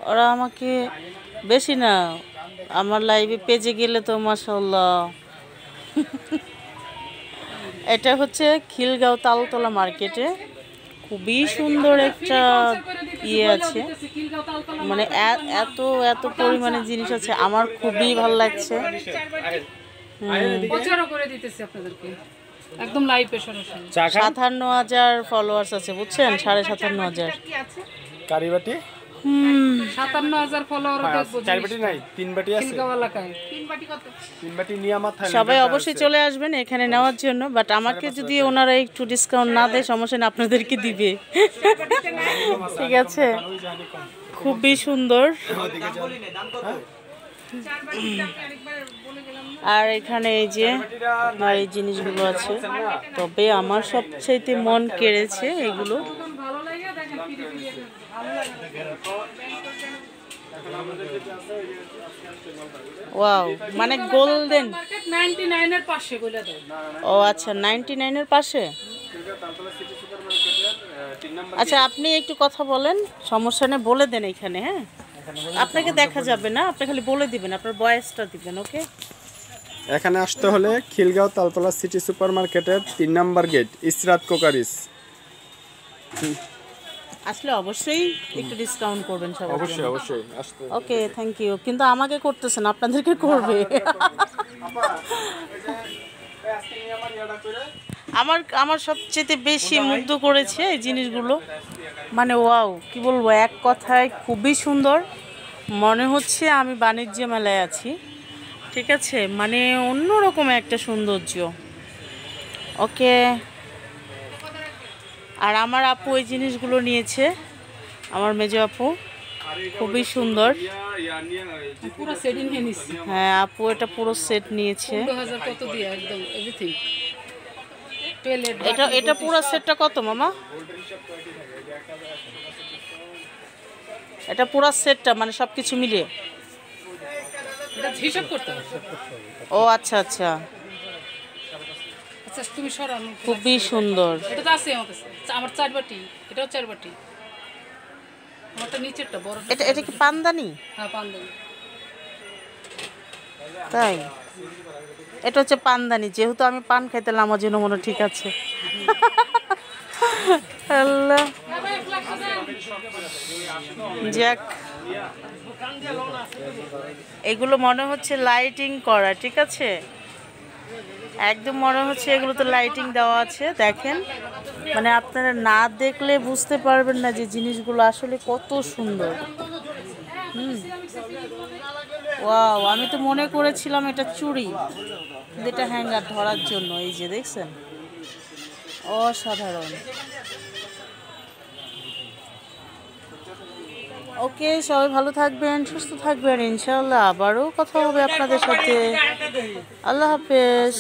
ওরা আমাকে বেশি না, আমার লাইভে পেজে গেলে তো মাশাআল্লাহ। এটা হচ্ছে খিলগাঁও তালতলা মার্কেটে, খুবই সুন্দর একটা ইয়ে আছে, মানে এত এত পরিমাণে জিনিস আছে, আমার খুবই ভালো লাগছে। একদম লাইভে সরাসরি 57,000 ফলোয়ার্স আছে, বুঝছেন? 57,500। কারিবাটি 57,000 ফলোয়ার দেখবো। 4 বাটি নাই, 3 বাটি আছে। খিলগাঁও এলাকায় 3 বাটি নিয়ে আমার থাইল্যান্ড। সবাই অবশ্যই চলে আসবেন এখানে নেওয়ার জন্য, বাট আমাকে যদি ওনারা একটু ডিসকাউন্ট না দেয় সমস্যা নেই, আপনাদেরকে দিবে। ঠিক আছে, খুবই সুন্দর। আর এখানে এই যে এই জিনিসগুলো আছে, তবে আমার সবচাইতে মন কেড়েছে এগুলো। ওয়াও, মানে গোল্ডেন। 99 এর পাশে বলে দাও। ও আচ্ছা, 99 এর পাশে। আচ্ছা, আপনি একটু কথা বলেন, সমস্যা নেই, বলে দেন এখানে। হ্যাঁ, আপনাকে দেখা যাবে না, আপনি খালি বলে দিবেন, আপনার বয়সটা দিবেন। ওকে, এখানে আসতে হলে খিলগাঁও তালতলা সিটি সুপার মার্কেটের 3 নাম্বার গেট, ইসরাত কোকারিস। আসলে অবশ্যই একটু ডিসকাউন্ট করবেন সবাই। অবশ্যই অবশ্যই আসতে। ওকে, থ্যাংক ইউ। কিন্তু আমাকে করতেছেন, আপনাদেরকে করবে। আমার সবচেয়ে বেশি মুগ্ধ করেছে এই জিনিসগুলো, মানে ওয়াও, কি বলবো, এক কথায় খুবই সুন্দর। মনে হচ্ছে আমি বাণিজ্য মেলায় আছি। ঠিক আছে, মানে অন্যরকম একটা সৌন্দর্য। ওকে, আর আমার আপু এই জিনিসগুলো নিয়েছে, আমার মেজো আপু, খুবই সুন্দর। পুরো সেটিং নিয়ে নিছি। হ্যাঁ, আপু এটা পুরো সেট নিয়েছে। 15,000 কত দিয়ে একদম এভরিথিং। এটা পুরো সেটটা কত মামা? এটা পুরো সেটটা মানে সবকিছু মিলিয়ে? এটা হিসাব করতে হবে। ও আচ্ছা আচ্ছা, আচ্ছা তুমি সরানো। খুবই সুন্দর। এটা তো আছে আমার কাছে, আমার 4 বাটি, এটাও 4 বাটি। আমারটা নিচেরটা বড়। এটা কি পানদানি? হ্যাঁ, পান্দানি। তাই, এটা হচ্ছে পানদানি। যেহেতু আমি পান খাইতে আমার জন্য মনে ঠিক আছে। আল্লাহ, যাক, এগুলো মনে হচ্ছে লাইটিং করা। ঠিক আছে, একদম মনে হচ্ছে এগুলো তো লাইটিং দেওয়া আছে। দেখেন, মানে আপনারা না দেখলে বুঝতে পারবেন না যে জিনিসগুলো আসলে কত সুন্দর। ওয়াও, আমি তো মনে করেছিলাম এটা চুড়ি, কিন্তু এটা হ্যাঙ্গার ধরার জন্য। এই যে দেখছেন, অসাধারণ। ওকে, সবাই ভালো থাকবেন, সুস্থ থাকবেন, ইনশাআল্লাহ আবারও কথা হবে আপনাদের সাথে। আল্লাহ হাফেজ।